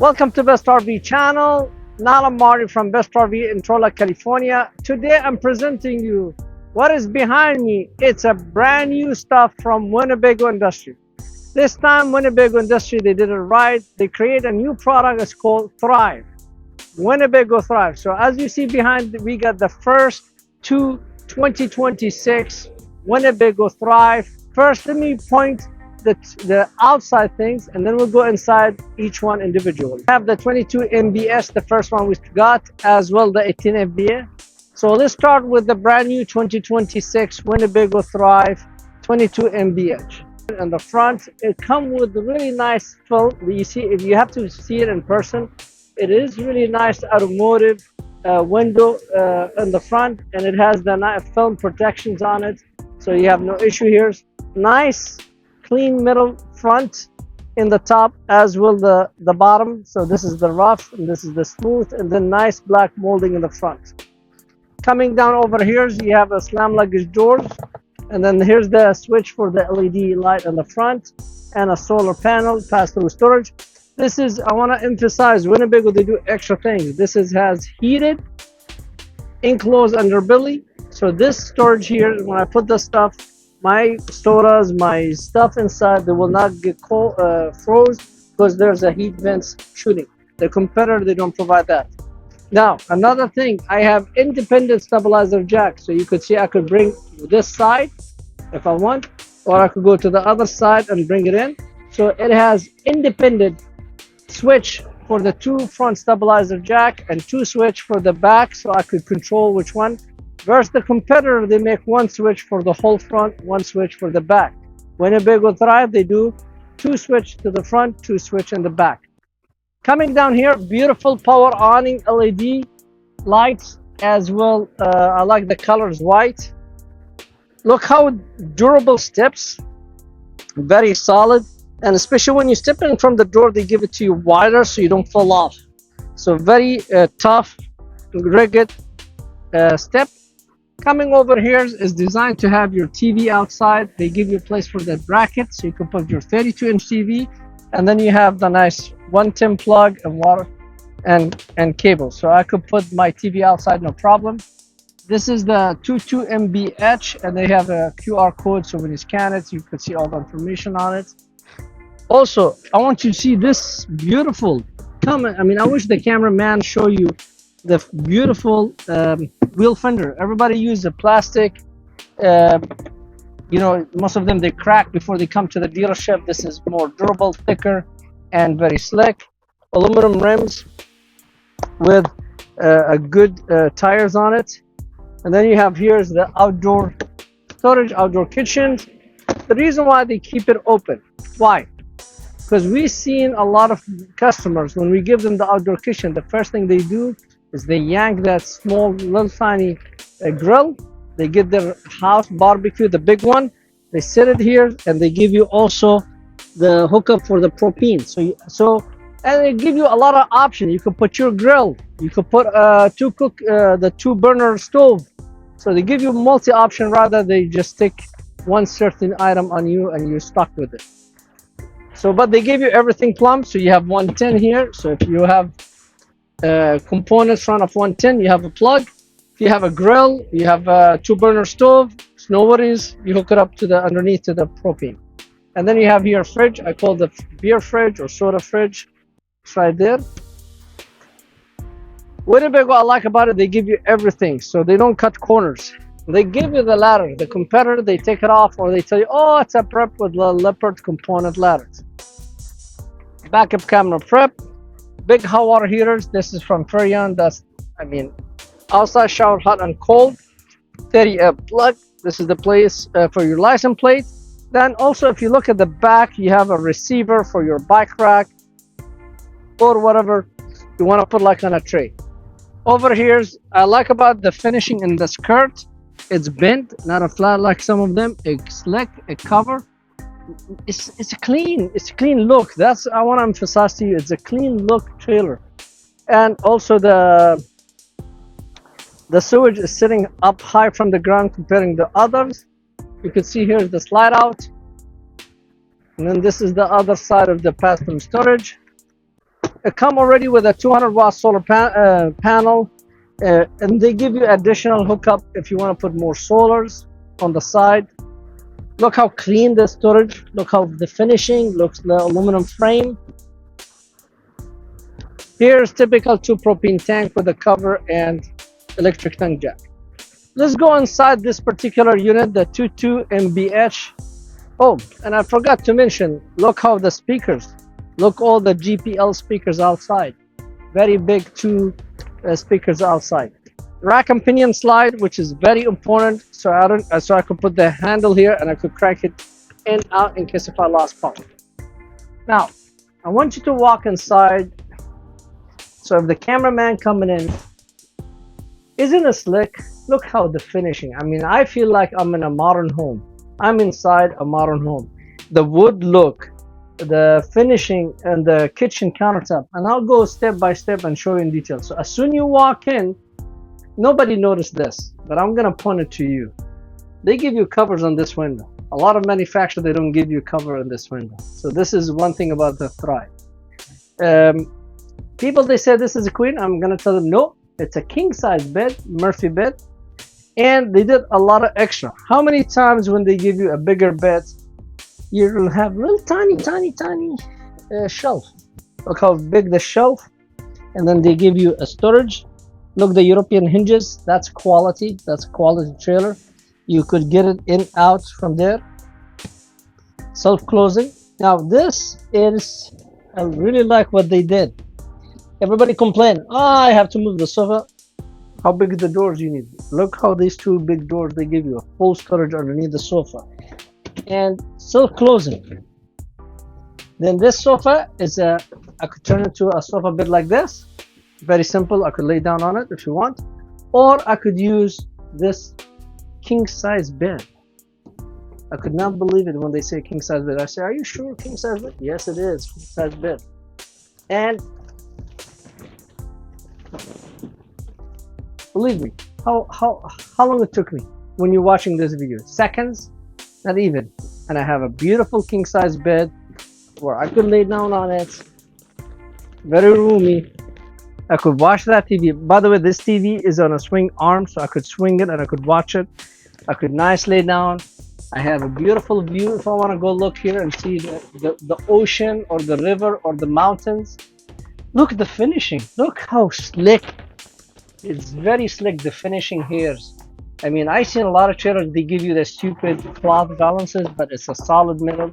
Welcome to Best RV channel. Nala Mari from Best RV in Trolla, California. Today I'm presenting you what is behind me. It's a brand new stuff from Winnebago Industry. This time Winnebago Industry, they did it right. They create a new product. It's called Thrive. Winnebago Thrive. So as you see behind, we got the first two 2026 Winnebago Thrive. First, let me point the outside things, and then we'll go inside each one individually. We have the 22 MBS, the first one we got, as well the 18 FBA. So let's start with the brand new 2026 Winnebago Thrive 22 MBH. On the front, it comes with really nice film. You see, if you have to see it in person, it is really nice automotive window in the front, and it has the film protections on it, so you have no issue here. Nice clean middle front in the top, as well the bottom. So this is the rough and this is the smooth, and then nice black molding in the front. Coming down over here, you have a slam luggage doors, and then here's the switch for the LED light on the front, and a solar panel pass-through storage. This is, I want to emphasize, Winnebago, they do extra things. This has heated enclosed underbelly. So this storage here, when I put the stuff, my sodas, my stuff inside, they will not get cold, froze, because there's a heat vents shooting. The competitor, they don't provide that. Now, another thing, I have independent stabilizer jack. So you could see I could bring this side if I want, or I could go to the other side and bring it in. So it has independent switch for the two front stabilizer jack and two switch for the back, so I could control which one. Versus the competitor, they make one switch for the whole front, one switch for the back. Winnebago Thrive, they do two switch to the front, two switch in the back. Coming down here, beautiful power awning LED lights as well. I like the colors white. Look how durable steps, very solid, and especially when you step in from the door, they give it to you wider so you don't fall off. So very tough, rugged step. Coming over here is designed to have your TV outside. They give you a place for the bracket, so you can put your 32-inch TV, and then you have the nice 110 plug and water and cable. So I could put my TV outside, no problem. This is the 22 MBH, and they have a QR code, so when you scan it, you can see all the information on it. Also, I want you to see this beautiful comment. I mean, I wish the cameraman show you the beautiful wheel fender. Everybody use the plastic. You know, most of them, they crack before they come to the dealership. This is more durable, thicker, and very slick. Aluminum rims with a good tires on it. And then you have here's the outdoor storage, outdoor kitchen. The reason why they keep it open, why? Because we've seen a lot of customers, when we give them the outdoor kitchen, the first thing they do is they yank that small little tiny grill. They get their house barbecue, the big one, they set it here, and they give you also the hookup for the propane. And they give you a lot of options. You could put your grill, you could put the two burner stove. So they give you multi option, rather they just stick one certain item on you and you're stuck with it. So, but they give you everything plumbed. So you have 110 here. So if you have components front of 110, you have a plug. If you have a grill, you have a two burner stove, it's no worries, you hook it up to the underneath to the propane. And then you have here a fridge. I call the beer fridge or soda fridge. It's right there. Winnebago, I like about it, they give you everything, so they don't cut corners. They give you the ladder. The competitor, they take it off, or they tell you, oh, it's a prep with the leopard component ladders. Backup camera prep. Big hot water heaters. This is from Furrion. That's, I mean, outside shower, hot and cold. 30 amp plug. This is the place for your license plate. Then also, if you look at the back, you have a receiver for your bike rack or whatever you want to put like on a tray. Over here, I like about the finishing in the skirt. It's bent, not a flat like some of them. It's slick, a cover. It's a clean look. That's, I want to emphasize to you, it's a clean look trailer. And also the sewage is sitting up high from the ground comparing to others. You can see here's the slide out, and then this is the other side of the pass-through storage. It come already with a 200-watt solar panel, and they give you additional hookup if you want to put more solars on the side. Look how clean the storage. Look how the finishing looks. The aluminum frame. Here's typical 2 propane tank with a cover and electric tank jack. Let's go inside this particular unit, the 22 MBH. Oh, and I forgot to mention, look how the speakers, look all the GPL speakers outside. Very big 2 speakers outside. Rack and pinion slide, which is very important, so I could put the handle here and I could crank it in and out in case if I lost power. Now, I want you to walk inside. So if the cameraman coming in, isn't it slick? Look how the finishing. I mean, I feel like I'm in a modern home. I'm inside a modern home. The wood look, the finishing, and the kitchen countertop. And I'll go step by step and show you in detail. So as soon as you walk in, nobody noticed this, but I'm gonna point it to you. They give you covers on this window. A lot of manufacturers, they don't give you cover on this window. So this is one thing about the Thrive. People, they say this is a queen. I'm gonna tell them no, it's a king size bed, Murphy bed. And they did a lot of extra. How many times when they give you a bigger bed, you'll have little tiny shelf. Look how big the shelf. And then they give you a storage. Look, the European hinges, that's quality trailer. You could get it in, out from there. Self-closing. Now this is, I really like what they did. Everybody complain, oh, I have to move the sofa. How big are the doors you need? Look how these 2 big doors, they give you a full storage underneath the sofa. And self-closing. Then this sofa is I could turn it to a sofa bed like this. Very simple. I could lay down on it if you want. Or I could use this king size bed. I could not believe it when they say king size bed. I say, are you sure king size bed? Yes, it is king size bed. And believe me, how long it took me when you're watching this video? Seconds? Not even. And I have a beautiful king size bed where I could lay down on it. Very roomy. I could watch that TV. By the way, this TV is on a swing arm, so I could swing it and I could watch it. I could nicely lay down. I have a beautiful view if I want to go look here and see the ocean or the river or the mountains. Look at the finishing. Look how slick. It's very slick, the finishing here. I mean, I've seen a lot of trailers, they give you the stupid cloth balances, but it's a solid metal.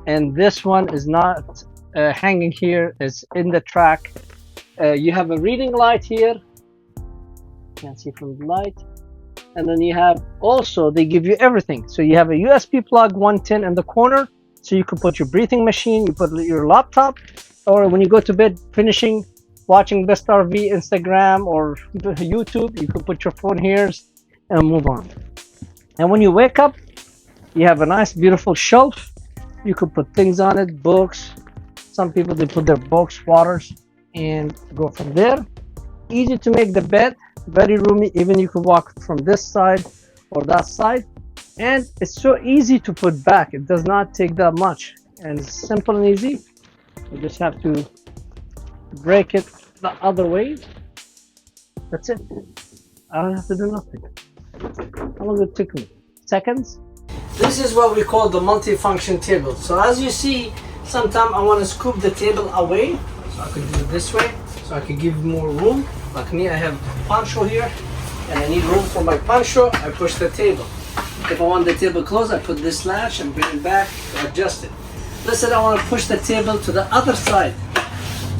And this one is not hanging here, it's in the track. You have a reading light here. Can't see from the light. And then you have also, they give you everything. So you have a USB plug 110 in the corner. So you could put your breathing machine, you put your laptop, or when you go to bed finishing, watching Best RV, Instagram, or YouTube, you could put your phone here and move on. And when you wake up, you have a nice, beautiful shelf. You could put things on it, books. Some people, they put their books, waters, and go from there. Easy to make the bed, very roomy. Even you could walk from this side or that side. And it's so easy to put back. It does not take that much. And it's simple and easy. You just have to break it the other way. That's it. I don't have to do nothing. How long did it take me? Seconds? This is what we call the multi-function table. So as you see, sometimes I want to scoop the table away. So I could do it this way. So I could give more room. Like me, I have poncho here. And I need room for my poncho. I push the table. If I want the table closed, I put this latch and bring it back to adjust it. Let's say I want to push the table to the other side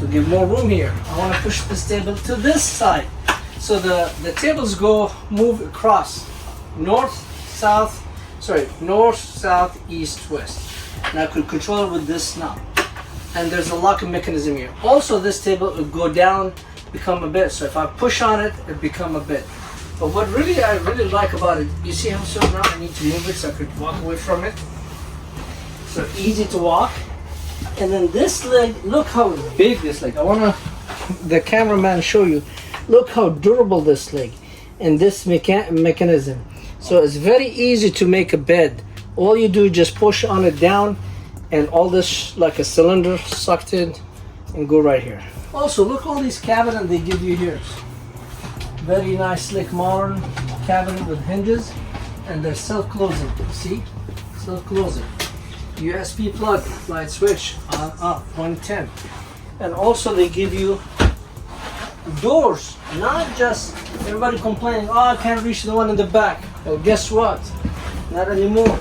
to give more room here. I want to push this table to this side. So the tables move across north, south, east, west. And I could control it with this knob. And there's a locking mechanism here. Also, this table will go down, become a bed. So if I push on it, it become a bed. But what I really like about it, you see how so now I need to move it so I could walk away from it. So easy to walk. And then this leg, look how big this leg. I want the cameraman show you. Look how durable this leg and this mechanism. So it's very easy to make a bed. All you do is just push on it down and all this like a cylinder sucked in and go right here. Also, look all these cabinets they give you here. Very nice, slick, modern cabinet with hinges, and they're self-closing. See, self-closing. USB plug, light switch, on, off, 110. And also they give you doors, not just everybody complaining, oh, I can't reach the one in the back. Well, guess what? Not anymore.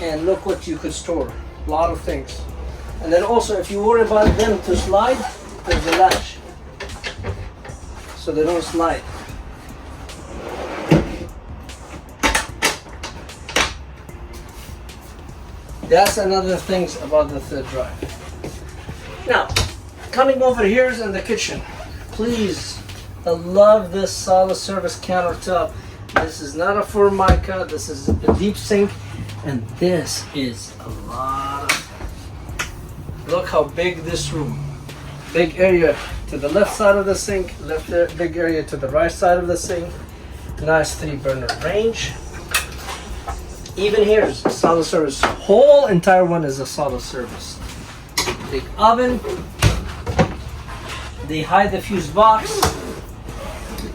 And look what you could store. A lot of things. And then also, if you worry about them to slide, there's a latch. So they don't slide. That's another thing about the third drive. Now, coming over here is in the kitchen. Please, I love this solid surface countertop. This is not a Formica, this is a deep sink, and this is a lot of, look how big this room. Big area to the left side of the sink, big area to the right side of the sink. Nice 3-burner range. Even here is a solid surface. Whole entire one is a solid surface. Big oven. They hide the fuse box.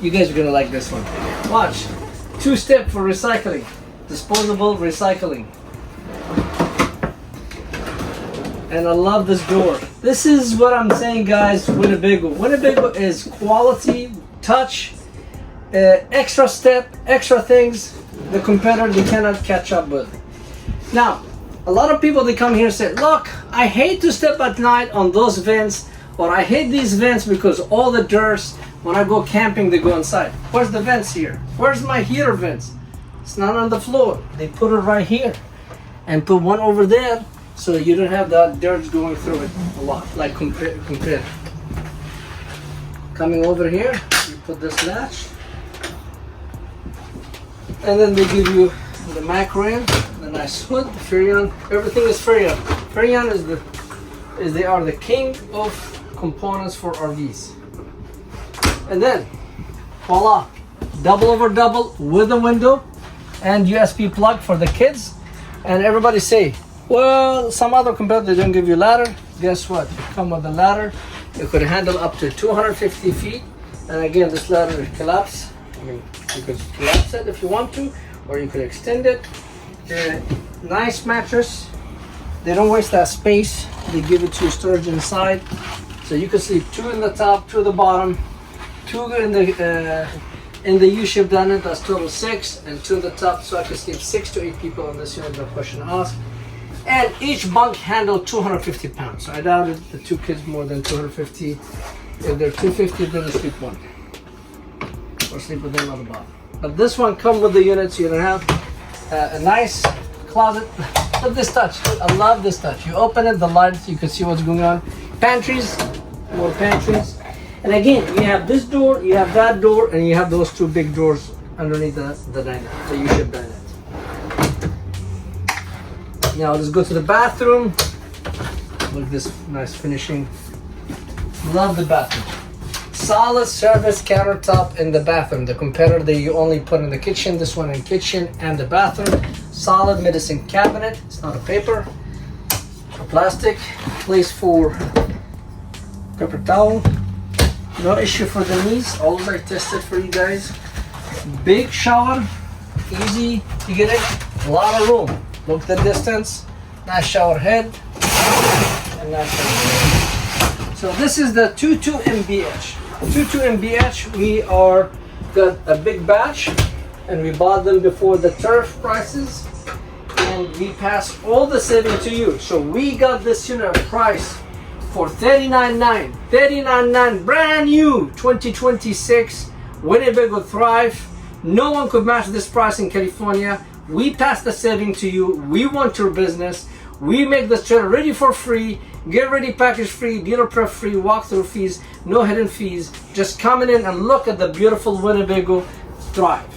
You guys are gonna like this one. Watch. 2-step for recycling. Disposable recycling. And I love this door. This is what I'm saying, guys. Winnebago. Winnebago is quality, touch, extra step, extra things. The competitor, they cannot catch up with. Now, a lot of people, they come here and say, look, I hate to step at night on those vents, or I hate these vents because all the dirt, when I go camping, they go inside. Where's the vents here? Where's my heater vents? It's not on the floor. They put it right here and put one over there so you don't have that dirt going through it a lot, like compared. Coming over here, you put this latch. And then they give you the Macran, the nice hood, the Furrion. Everything is Furrion. Furrion they are the king of components for RVs. And then, voila, double over double with a window and USB plug for the kids. And everybody say, well, some other competitor, they don't give you ladder. Guess what? You come with a ladder. You could handle up to 250 feet. And again, this ladder collapses. I mean, you could collapse it if you want to, or you could extend it. Nice mattress. They don't waste that space. They give it to you storage inside, so you can sleep 2 in the top, 2 at the bottom, 2 in the U-shaped unit. That's total 6, and 2 in the top, so I can sleep 6 to 8 people on this unit. No question asked. And each bunk handled 250 pounds. So I doubt it, the 2 kids more than 250. If they're 250, then they sleep 1. Or sleep with them on the bottom. But this one comes with the unit, so you don't have a nice closet. Look at this touch. I love this touch. You open it, the lights, you can see what's going on. Pantries, more pantries. And again, you have this door, you have that door, and you have those 2 big doors underneath the dinette, the U-shaped dinette. Now let's go to the bathroom. Look at this nice finishing. Love the bathroom. Solid surface countertop in the bathroom. The competitor that you only put in the kitchen, this one in kitchen and the bathroom. Solid medicine cabinet. It's not a paper or plastic. Place for paper towel. No issue for the knees. Always I tested for you guys. Big shower. Easy to get it. A lot of room. Look at the distance. Nice shower head. And nice shower. So this is the 22 MBH. 22 MBH, we are got a big batch, and we bought them before the turf prices, and we passed all the saving to you. So we got this unit price for $39,900. $39,900, brand new 2026 Winnebago Thrive. No one could match this price in California. We passed the saving to you. We want your business. We make this trailer ready for free, get ready package free, dealer prep free, walkthrough fees, no hidden fees. Just come in and look at the beautiful Winnebago Thrive.